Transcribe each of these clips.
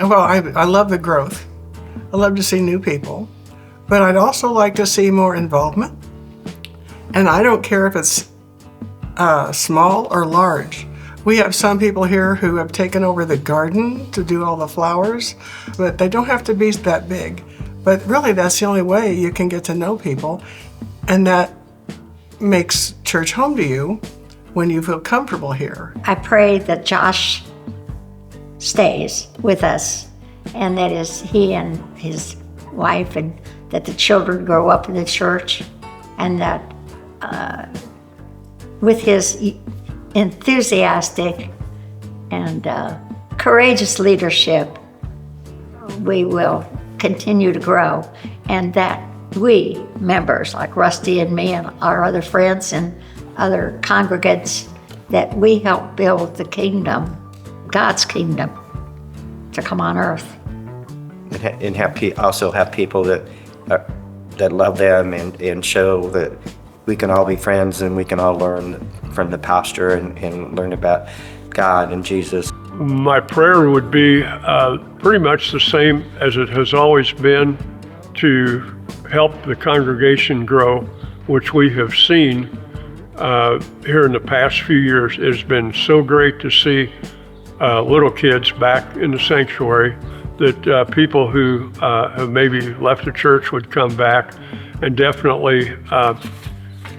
Well, I love the growth. I love to see new people, but I'd also like to see more involvement. And I don't care if it's small or large. We have some people here who have taken over the garden to do all the flowers, but they don't have to be that big. But really, that's the only way you can get to know people, and that makes church home to you when you feel comfortable here. I pray that Josh stays with us, and that is he and his wife, and that the children grow up in the church, and that with his enthusiastic and courageous leadership, we will continue to grow, and that we members like Rusty and me and our other friends and other congregants, that we help build the kingdom, God's kingdom, to come on earth. And also have people that love them and show that we can all be friends and we can all learn from the pastor and learn about God and Jesus. My prayer would be pretty much the same as it has always been, to help the congregation grow, which we have seen here in the past few years. It has been so great to see little kids back in the sanctuary, that people who have maybe left the church would come back, and definitely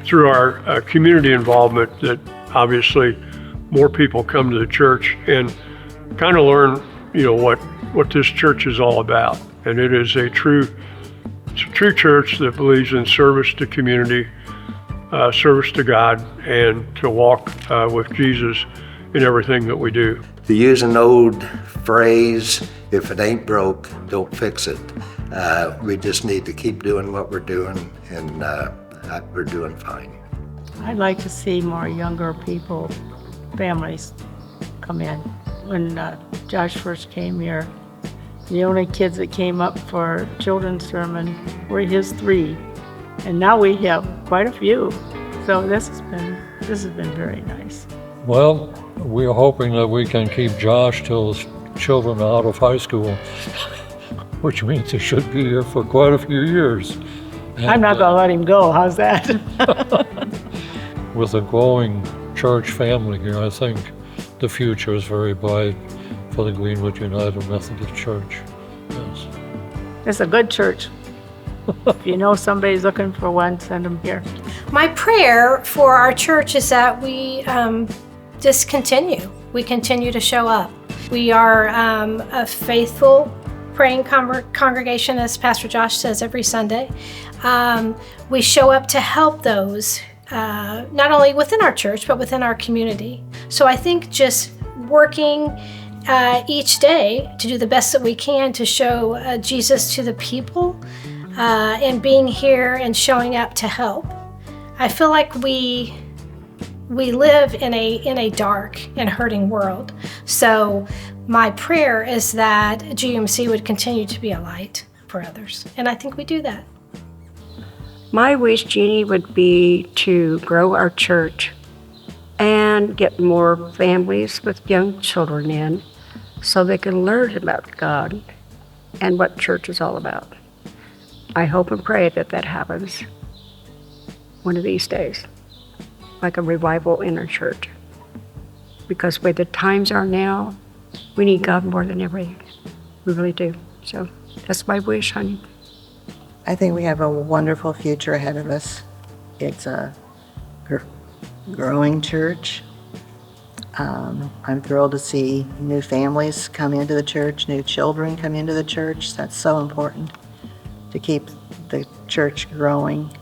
through our community involvement, that obviously more people come to the church and kind of learn, what this church is all about. And it is a true church that believes in service to community, service to God, and to walk with Jesus in everything that we do. To use an old phrase, if it ain't broke, don't fix it. We just need to keep doing what we're doing, and we're doing fine. I'd like to see more younger people, families, come in. When Josh first came here, the only kids that came up for children's sermon were his 3, and now we have quite a few. So this has been very nice. Well, we're hoping that we can keep Josh till his children are out of high school, which means he should be here for quite a few years. And, I'm not going to let him go. How's that? With a growing church family here, I think the future is very bright for the Greenwood United Methodist Church. Yes. It's a good church. If you know somebody's looking for one, send them here. My prayer for our church is that we just continue. We continue to show up. We are a faithful, praying congregation, as Pastor Josh says every Sunday. We show up to help those, not only within our church, but within our community. So I think just working each day to do the best that we can to show Jesus to the people, and being here and showing up to help. I feel like we live in a dark and hurting world. So my prayer is that GUMC would continue to be a light for others, and I think we do that. My wish, Jeannie, would be to grow our church and get more families with young children in so they can learn about God and what church is all about. I hope and pray that that happens one of these days, like a revival in our church. Because where the times are now, we need God more than ever. We really do. So that's my wish, honey. I think we have a wonderful future ahead of us. It's a growing church. I'm thrilled to see new families come into the church, new children come into the church. That's so important to keep the church growing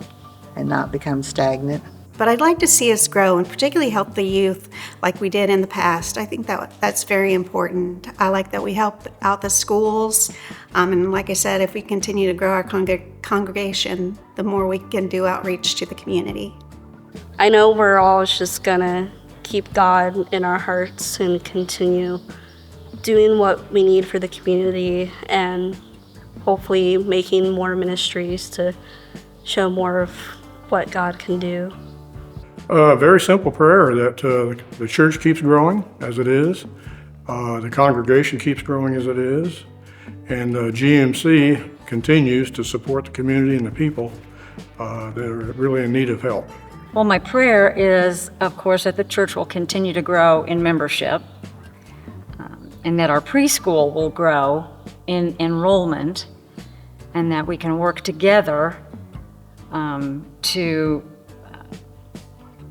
and not become stagnant. But I'd like to see us grow, and particularly help the youth like we did in the past. I think that's very important. I like that we help out the schools. And like I said, if we continue to grow our congregation, the more we can do outreach to the community. I know we're all just gonna keep God in our hearts and continue doing what we need for the community, and hopefully making more ministries to show more of what God can do. A very simple prayer that the church keeps growing as it is. The congregation keeps growing as it is, and GMC continues to support the community and the people that are really in need of help. Well, my prayer is, of course, that the church will continue to grow in membership, and that our preschool will grow in enrollment, and that we can work together to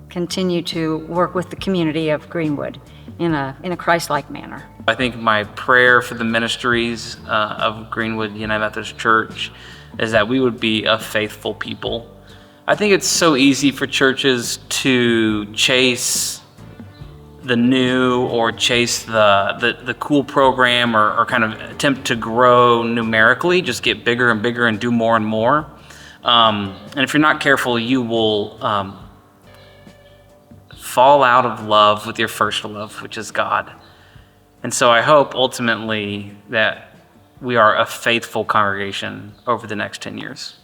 continue to work with the community of Greenwood in a Christ-like manner. I think my prayer for the ministries of Greenwood United Methodist Church is that we would be a faithful people. I think it's so easy for churches to chase the new or chase the cool program or kind of attempt to grow numerically, just get bigger and bigger and do more and more. And if you're not careful, you will fall out of love with your first love, which is God. And so I hope ultimately that we are a faithful congregation over the next 10 years.